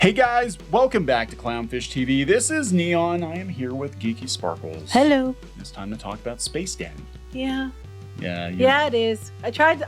Hey guys, welcome back to Clownfish TV. This is Neon. I am here with Geeky Sparkles. Hello. It's time to talk about Space Daddy. Yeah. Yeah, it is. I tried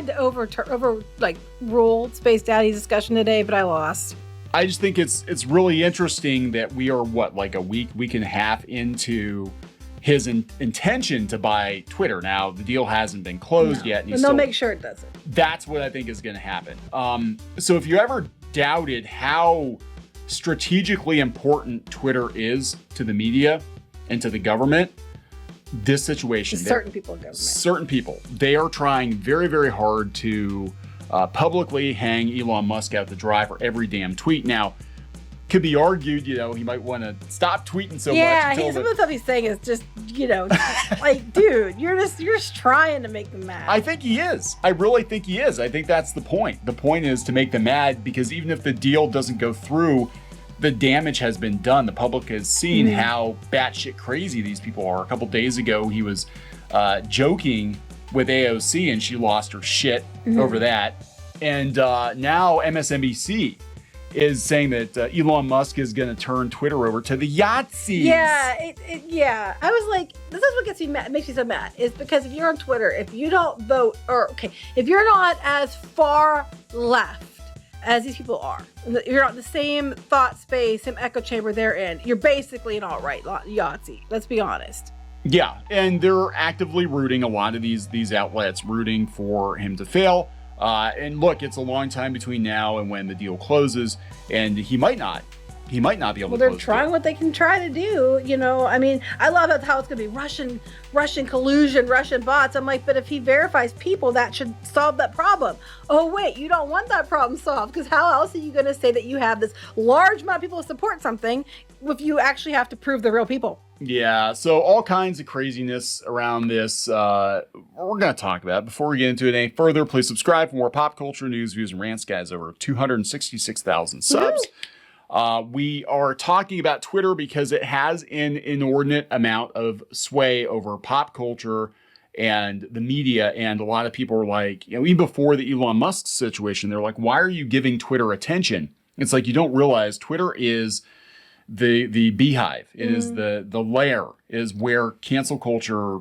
to overrule Space Daddy's discussion today, but I lost. I just think it's really interesting that we are like a week and a half into his intention to buy Twitter. Now the deal hasn't been closed yet, and they'll make sure it doesn't. That's what I think is going to happen. So if you ever doubted how strategically important Twitter is to the media and to the government, this situation, certain people in government, they are trying very, very hard to publicly hang Elon Musk out to dry for every damn tweet. Now, could be argued, he might want to stop tweeting so much. Yeah, some of the stuff he's saying is just, like, dude, you're just trying to make them mad. I think he is. I really think he is. I think that's the point. The point is to make them mad, because even if the deal doesn't go through, the damage has been done. The public has seen how batshit crazy these people are. A couple days ago, he was joking with AOC, and she lost her shit over that. And now MSNBC is saying that Elon Musk is going to turn Twitter over to the Yahtzees. Yeah. I was like, this is what gets me mad, makes me so mad, is because if you're on Twitter, if you don't vote, if you're not as far left as these people are, you're not the same thought space, same echo chamber they're in, you're basically an alt-right Yahtzee. Let's be honest. Yeah, and they're actively rooting, a lot of these outlets rooting for him to fail. And look, it's a long time between now and when the deal closes, and he might not be able to close. Well, they're trying what they can try to do, I mean, I love how it's going to be Russian collusion, Russian bots. I'm like, but if he verifies people, that should solve that problem. Oh, wait, you don't want that problem solved, because how else are you going to say that you have this large amount of people to support something if you actually have to prove the real people? Yeah, so all kinds of craziness around this. We're going to talk about it. Before we get into it any further, please subscribe for more pop culture news, views, and rants, guys. Over 266,000 subs. We are talking about Twitter because it has an inordinate amount of sway over pop culture and the media. And a lot of people are like, even before the Elon Musk situation, they're like, why are you giving Twitter attention? It's like, you don't realize Twitter is the beehive. It is the lair, is where cancel culture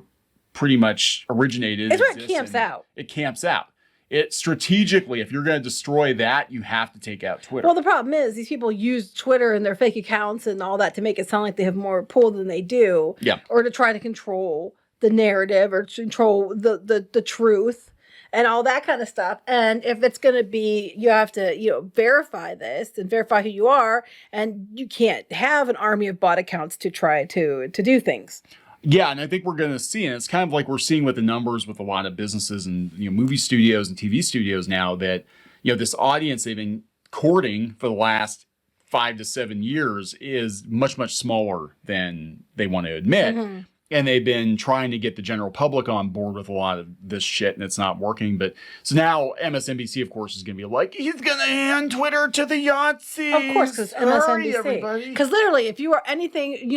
pretty much originated. It's where it camps out. It camps out. It strategically, if you're going to destroy that, you have to take out Twitter. Well, the problem is these people use Twitter and their fake accounts and all that to make it sound like they have more pull than they do. Yeah. Or to try to control the narrative or to control the truth and all that kind of stuff. And if it's going to be, you have to, verify this and verify who you are. And you can't have an army of bot accounts to try to do things. Yeah, and I think we're going to see, and it's kind of like we're seeing with the numbers with a lot of businesses and movie studios and TV studios now, that this audience they've been courting for the last 5 to 7 years is much, much smaller than they want to admit. And they've been trying to get the general public on board with a lot of this shit, and it's not working. But so now MSNBC, of course, is going to be like, he's going to hand Twitter to the Yahtzees. Of course, because MSNBC. Because literally, if you are anything,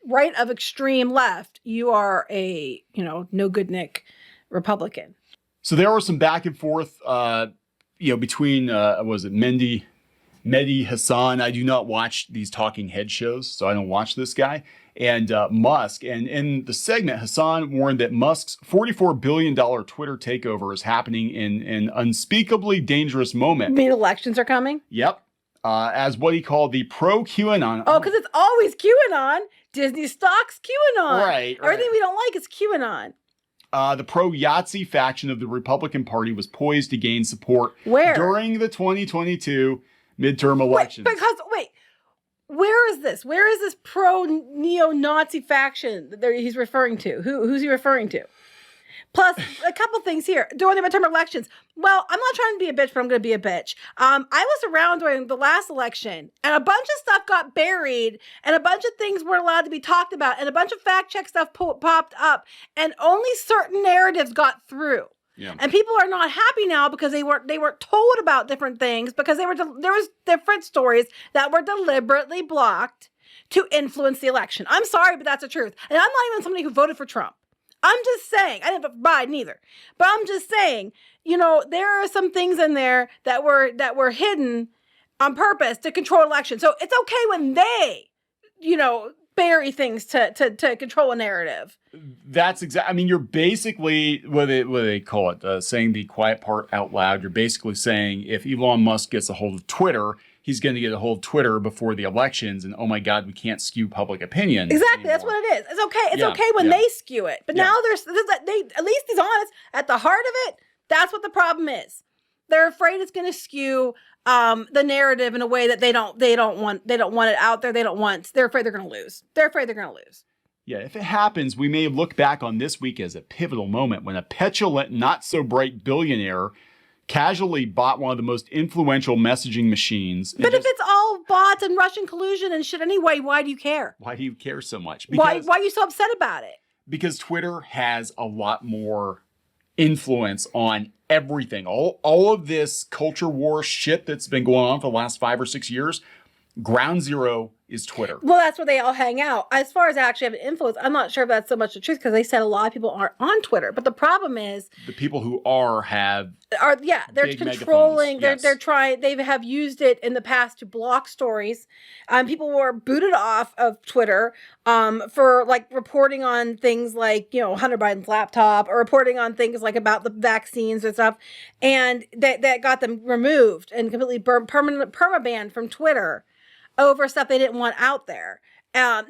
right of extreme left, you are a, no good Nick Republican. So there was some back and forth, between, was it Mehdi Hassan. I do not watch these talking head shows, so I don't watch this guy. And Musk. And in the segment, Hassan warned that Musk's $44 billion Twitter takeover is happening in an unspeakably dangerous moment. You mean elections are coming? Yep. As what he called the pro-QAnon. Oh, because it's always QAnon. Disney stocks QAnon. Right. Everything we don't like is QAnon. The pro-Yahtzee faction of the Republican Party was poised to gain support during the 2022 midterm elections. Where is this? Where is this pro-neo-Nazi faction that he's referring to? Who's he referring to? Plus, a couple things here. During the midterm elections, well, I'm not trying to be a bitch, but I'm going to be a bitch. I was around during the last election, and a bunch of stuff got buried, and a bunch of things weren't allowed to be talked about, and a bunch of fact-check stuff popped up, and only certain narratives got through. Yeah. And people are not happy now because they weren't told about different things, because there was different stories that were deliberately blocked to influence the election. I'm sorry, but that's the truth. And I'm not even somebody who voted for Trump. I'm just saying, I didn't vote for Biden either. But I'm just saying, there are some things in there that were hidden on purpose to control elections. So it's okay when they, bury things to control a narrative. That's exactly. I mean, you're basically what they call it, saying the quiet part out loud. You're basically saying if Elon Musk gets a hold of Twitter, he's going to get a hold of Twitter before the elections, and oh my God, we can't skew public opinion. Exactly, anymore. that's what it is. It's okay. It's okay when they skew it, but now they at least he's honest. At the heart of it, that's what the problem is. They're afraid it's going to skew the narrative in a way that they don't want it out there. They're afraid they're going to lose. Yeah, if it happens, we may look back on this week as a pivotal moment when a petulant, not so bright billionaire casually bought one of the most influential messaging machines. But if it's all bots and Russian collusion and shit anyway, why do you care? Why do you care so much? Why are you so upset about it? Because Twitter has a lot more influence on everything. All of this culture war shit that's been going on for the last 5 or 6 years, ground zero is Twitter. Well, that's where they all hang out. As far as actually having influence, I'm not sure if that's so much the truth because they said a lot of people aren't on Twitter. But the problem is the people who are they're controlling. Yes. They're trying. They have used it in the past to block stories. People were booted off of Twitter for like reporting on things like Hunter Biden's laptop or reporting on things like about the vaccines and stuff, and that got them removed and completely perma-banned from Twitter over stuff they didn't want out there. Now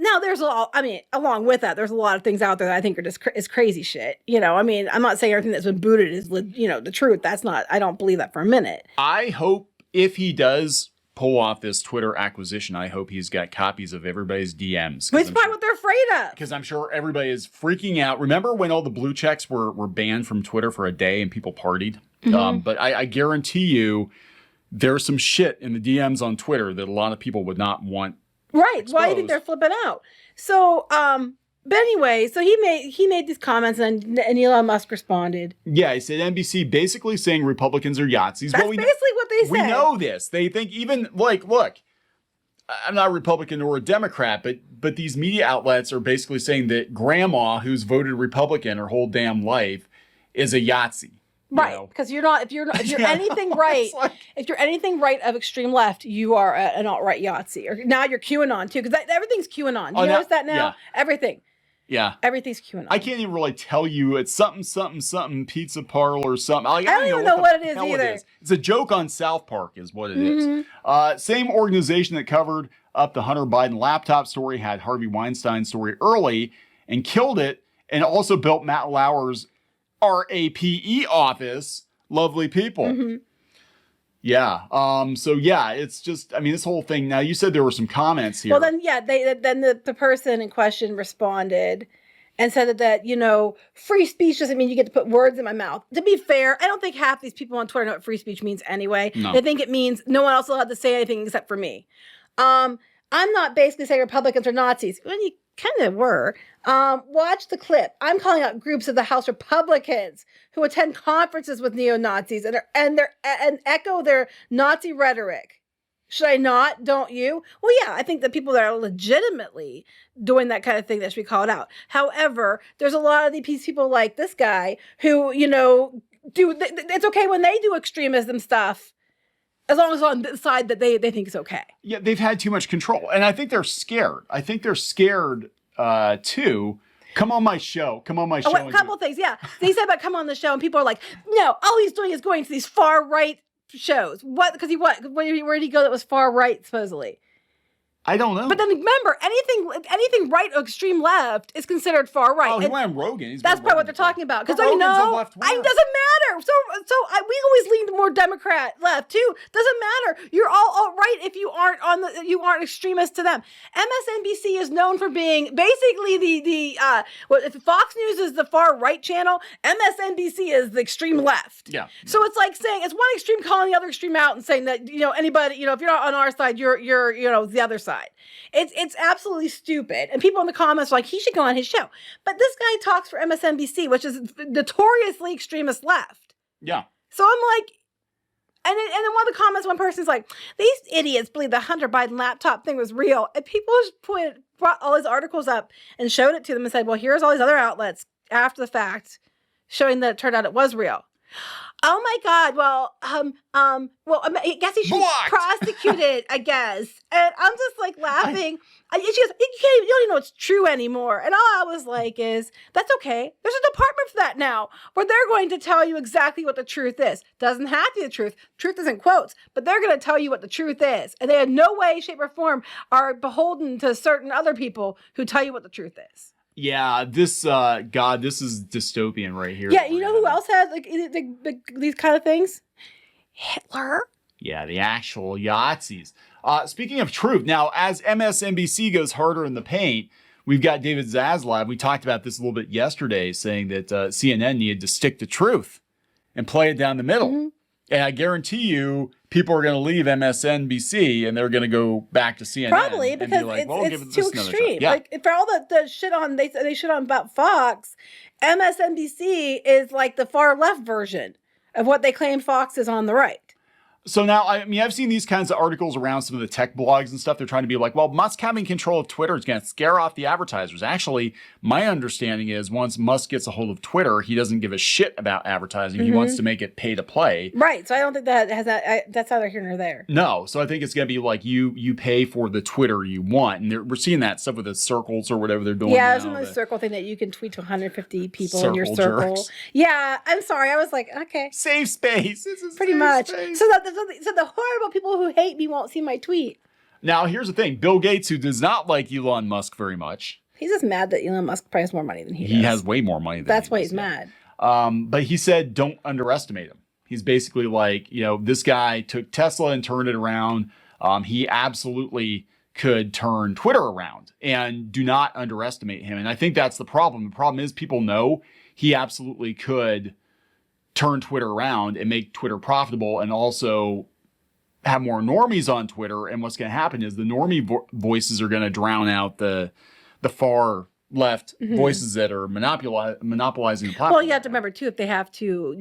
along with that, there's a lot of things out there that I think are just is crazy shit. I'm not saying everything that's been booted is, the truth. That's not, I don't believe that for a minute. I hope if he does pull off this Twitter acquisition, I hope he's got copies of everybody's DMs. Which is probably what they're afraid of. Because I'm sure everybody is freaking out. Remember when all the blue checks were banned from Twitter for a day and people partied? Mm-hmm. But I guarantee you, there's some shit in the DMs on Twitter that a lot of people would not want. Right. Exposed. Why do you think they're flipping out? So, but anyway, so he made these comments and Elon Musk responded. Yeah, he said NBC basically saying Republicans are Yahtzees. That's basically what they said. We know this. They think even look, I'm not a Republican or a Democrat, but these media outlets are basically saying that grandma who's voted Republican her whole damn life is a Yahtzee. Right, because if you're anything right, if you're anything right of extreme left, you are an alt-right Yahtzee. Or now you're QAnon too, because everything's QAnon. Do you notice that now? Yeah. Everything. Yeah. Everything's QAnon. I can't even really tell you. It's something pizza parlor or something. I don't even know what it is either. It's a joke on South Park is what it is. Same organization that covered up the Hunter Biden laptop story had Harvey Weinstein story early and killed it, and also built Matt Lauer's RAPE office. Lovely people. Mm-hmm. Yeah. So yeah, it's just, this whole thing. Now you said there were some comments here. Well then, yeah, the person in question responded and said that, free speech doesn't mean you get to put words in my mouth. To be fair, I don't think half these people on Twitter know what free speech means anyway. No. They think it means no one else will have to say anything except for me. I'm not basically saying Republicans are Nazis. Well, you kind of were. Watch the clip. I'm calling out groups of the House Republicans who attend conferences with neo-Nazis and echo their Nazi rhetoric. Should I not? Don't you? Well, yeah, I think the people that are legitimately doing that kind of thing that should be called out. However, there's a lot of these people like this guy who, it's okay when they do extremism stuff. As long as it's on the side that they think is okay. Yeah, they've had too much control. And I think they're scared. Too. Come on my show. A couple things, yeah. They said about come on the show, and people are like, no, all he's doing is going to these far right shows. What? Because where did he go that was far right, supposedly? I don't know. But then remember, anything right or extreme left is considered far right. Oh, he went on Rogan. That's probably what they're talking about. Because Rogan's a left it doesn't matter. We always lean more Democrat left too. Doesn't matter. You're all right if you aren't extremist to them. MSNBC is known for being basically if Fox News is the far right channel, MSNBC is the extreme left. Yeah. So it's like saying it's one extreme calling the other extreme out and saying that anybody if you're not on our side, you're the other side. It's absolutely stupid. And people in the comments are like, he should go on his show. But this guy talks for MSNBC, which is notoriously extremist left. Yeah. So I'm like, and in one of the comments, one person's like, these idiots believe the Hunter Biden laptop thing was real. And people just brought all these articles up and showed it to them and said, well, here's all these other outlets after the fact showing that it turned out it was real. Oh my God. Well, I guess he should be Blocked. prosecuted, I guess. And I'm just like laughing. She goes, you don't even know it's true anymore. And all I was like is, that's okay. There's a department for that now where they're going to tell you exactly what the truth is. Doesn't have to be the truth. Truth is in quotes, but they're going to tell you what the truth is. And they in no way, shape, or form are beholden to certain other people who tell you what the truth is. Yeah, this God, this is dystopian right here. Yeah, you know who else has like these kind of things? Hitler. Yeah, the actual Yahtzees. Speaking of truth, now as MSNBC goes harder in the paint, we've got David Zaslav. We talked about this a little bit yesterday, saying that CNN needed to stick to truth and play it down the middle. Mm-hmm. And I guarantee you, people are going to leave MSNBC and they're going to go back to CNN. Probably because and be like, it's too extreme. Yeah. Like for all the shit on they shit on about Fox, MSNBC is like the far left version of what they claim Fox is on the right. So now, I mean, I've seen these kinds of articles around some of the tech blogs and stuff. They're trying to be like, well, Musk having control of Twitter is going to scare off the advertisers. Actually, my understanding is once Musk gets a hold of Twitter, he doesn't give a shit about advertising. Mm-hmm. He wants to make it pay to play. Right. So I don't think that has that's neither here nor there. No. So I think it's going to be like you pay for the Twitter you want. And we're seeing that stuff with the circles or whatever they're doing. Yeah, there's another circle thing that you can tweet to 150 people in your Circle circle. jerks. Yeah, I'm sorry. I was like, okay. Safe space. This is pretty safe much. Space. So the horrible people who hate me won't see my tweet. Now, here's the thing. Bill Gates, who does not like Elon Musk very much. He's just mad that Elon Musk probably has more money than he does. He has way more money than That's he why does, he's mad. But he said, don't underestimate him. He's basically like, this guy took Tesla and turned it around. He absolutely could turn Twitter around, and do not underestimate him. And I think that's the problem. The problem is people know he absolutely could turn Twitter around and make Twitter profitable, and also have more normies on Twitter. And what's going to happen is the normie voices are going to drown out the far left voices that are monopolizing the platform. Well, you have to remember too, if they have to,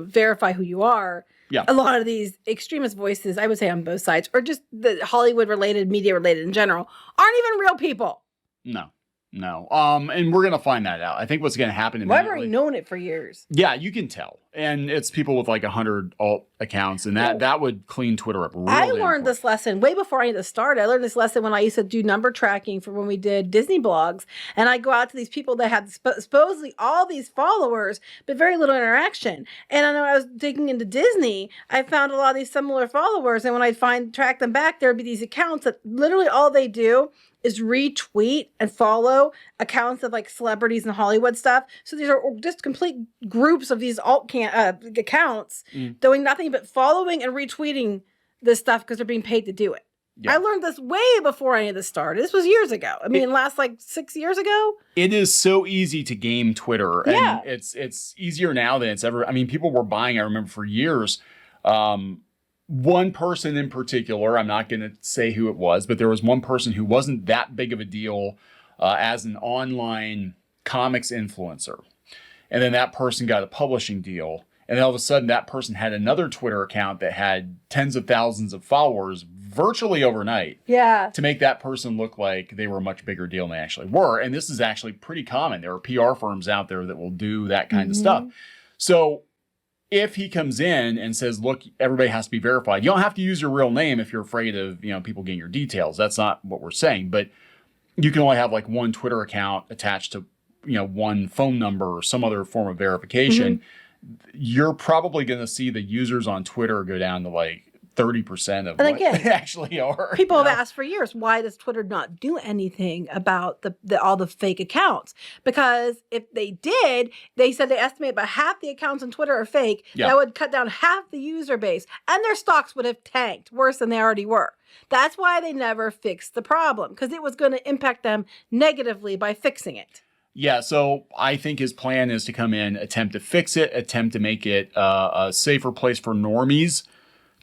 verify who you are. Yeah. A lot of these extremist voices, I would say on both sides, or just the Hollywood related, media related in general, aren't even real people. No. And we're going to find that out. I think what's going to happen I've already known it for years. Yeah, you can tell. And it's people with like 100 alt accounts, and that would clean Twitter up really. I learned this lesson way before I even started. I learned this lesson when I used to do number tracking for when we did Disney blogs. And I go out to these people that had supposedly all these followers, but very little interaction. And I know I was digging into Disney, I found a lot of these similar followers. And when I'd track them back, there would be these accounts that literally all they do is retweet and follow accounts of like celebrities and Hollywood stuff. So these are just complete groups of these accounts doing nothing but following and retweeting this stuff because they're being paid to do it. Yeah. I learned this way before any of this started. This was years ago. I mean, last like 6 years ago. It is so easy to game Twitter. And it's easier now than it's ever. I mean, people were buying, I remember for years, one person in particular, I'm not going to say who it was, but there was one person who wasn't that big of a deal as an online comics influencer. And then that person got a publishing deal. And then all of a sudden, that person had another Twitter account that had tens of thousands of followers virtually overnight. Yeah. To make that person look like they were a much bigger deal than they actually were. And this is actually pretty common. There are PR firms out there that will do that kind of stuff. So if he comes in and says, look, everybody has to be verified, you don't have to use your real name if you're afraid of, people getting your details. That's not what we're saying. But you can only have like one Twitter account attached to, one phone number or some other form of verification. You're probably going to see the users on Twitter go down to like 30% of what they actually are. People have asked for years, why does Twitter not do anything about all the fake accounts? Because if they did, they said they estimate about half the accounts on Twitter are fake. Yeah. That would cut down half the user base, and their stocks would have tanked worse than they already were. That's why they never fixed the problem, because it was going to impact them negatively by fixing it. Yeah, so I think his plan is to come in, attempt to fix it, attempt to make it a safer place for normies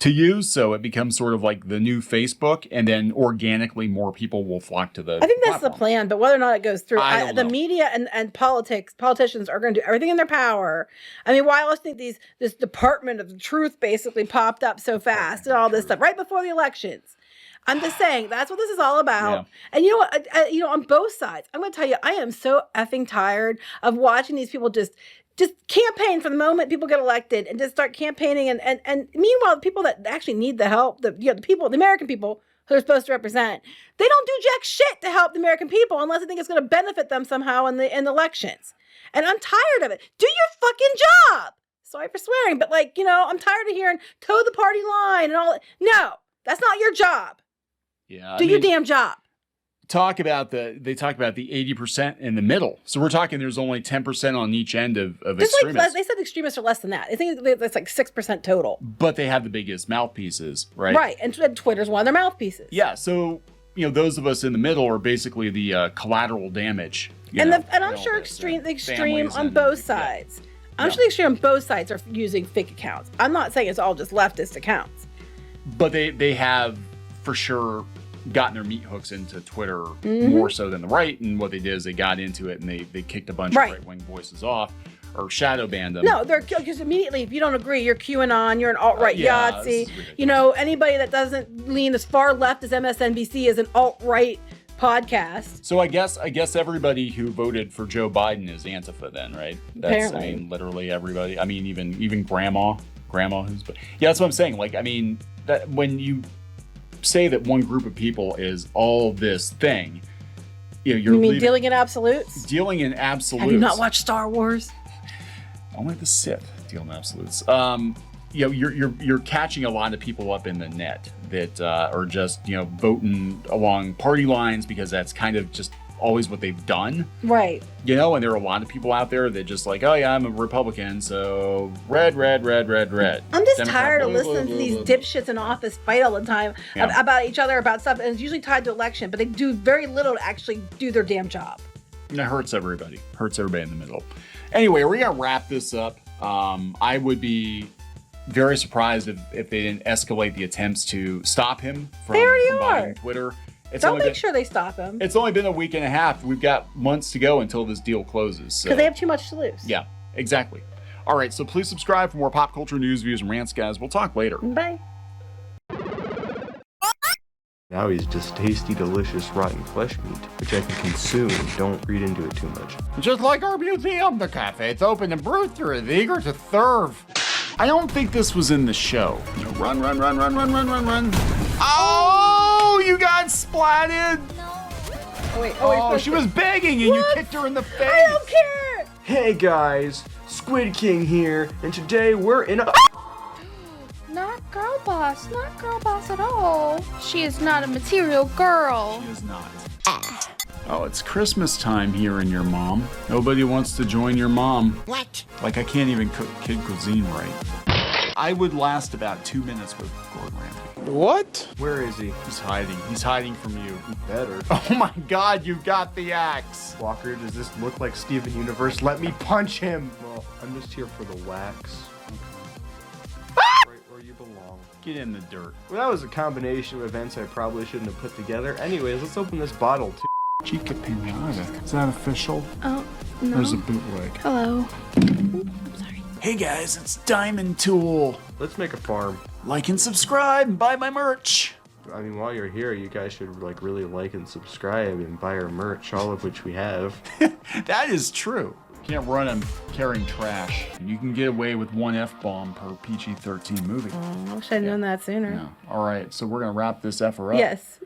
to use, so it becomes sort of like the new Facebook, and then organically more people will flock to the I think that's platform. The plan, but whether or not it goes through, I don't know. Media and politicians are going to do everything in their power. I mean, why else think this Department of the Truth basically popped up so fast and all this stuff right before the elections? I'm just saying, that's what this is all about. Yeah. And you know what? On both sides, I'm going to tell you, I am so effing tired of watching these people just just campaign from the moment people get elected and just start campaigning. And meanwhile, the people that actually need the help, the American people who are supposed to represent, they don't do jack shit to help the American people unless they think it's going to benefit them somehow in elections. And I'm tired of it. Do your fucking job. Sorry for swearing, but I'm tired of hearing toe the party line and all that. No, that's not your job. Yeah. Do your damn job. They talk about the 80% in the middle. So we're talking there's only 10% on each end of extremists. They said extremists are less than that. I think that's like 6% total. But they have the biggest mouthpieces, right? Right, and Twitter's one of their mouthpieces. Yeah, so those of us in the middle are basically the collateral damage. And I'm sure the extreme on both sides. Yeah. I'm sure the extreme on both sides are using fake accounts. I'm not saying it's all just leftist accounts. But they have for sure gotten their meat hooks into Twitter more so than the right, and what they did is they got into it and they kicked a bunch of right-wing voices off or shadow banned them. No, because immediately if you don't agree, you're QAnon, you're an alt-right Yahtzee. Anybody that doesn't lean as far left as MSNBC is an alt-right podcast. So I guess everybody who voted for Joe Biden is Antifa then, right? That's apparently. Literally everybody. Even grandma who's that's what I'm saying. That when you say that one group of people is all this thing, you mean dealing in absolutes? Dealing in absolutes. Have you not watched Star Wars? Only the Sith deal in absolutes. You're catching a lot of people up in the net that are just voting along party lines because that's kind of just always what they've done. Right. And there are a lot of people out there that just like, oh yeah, I'm a Republican, so red. I'm just tired of listening to these dipshits in office fight all the time about each other, about stuff, and it's usually tied to election, but they do very little to actually do their damn job. And it hurts everybody. In the middle. Anyway, we're going to wrap this up. I would be very surprised if they didn't escalate the attempts to stop him from buying Twitter. Make sure they stop him. It's only been a week and a half. We've got months to go until this deal closes. Because they have too much to lose. Yeah, exactly. All right, so please subscribe for more pop culture news, views, and rants, guys. We'll talk later. Bye. Now he's just tasty, delicious, rotten flesh meat, which I can consume. Don't read into it too much. Just like our museum, the cafe's open and Brewster is eager to serve. I don't think this was in the show. Run. Oh, you got splatted. Oh, she was begging and you kicked her in the face. I don't care. Hey guys, Squid King here, and today we're in a... Not GIRLBOSS at all. She is not a material girl. She is not. Oh, it's Christmas time here in your mom. Nobody wants to join your mom. What? Like I can't even cook kid cuisine right. I would last about 2 minutes with Gordon Ramsay. What? Where is he? He's hiding. He's hiding from you. He better. Oh my God, you got the axe. Walker, does this look like Steven Universe? Let me punch him. Well, I'm just here for the wax. Right where you belong. Get in the dirt. Well, that was a combination of events I probably shouldn't have put together. Anyways, let's open this bottle too. Chica Pinata. Is that official? Oh, no. There's a bootleg. Hello. I'm sorry. Hey guys, it's Diamond Tool. Let's make a farm. Like and subscribe and buy my merch. I mean, while you're here, you guys should really like and subscribe and buy our merch, all of which we have. That is true. You can't run them carrying trash. You can get away with one F-bomb per PG-13 movie. I wish I'd known that sooner. Yeah. All right, so we're going to wrap this effer up. Yes.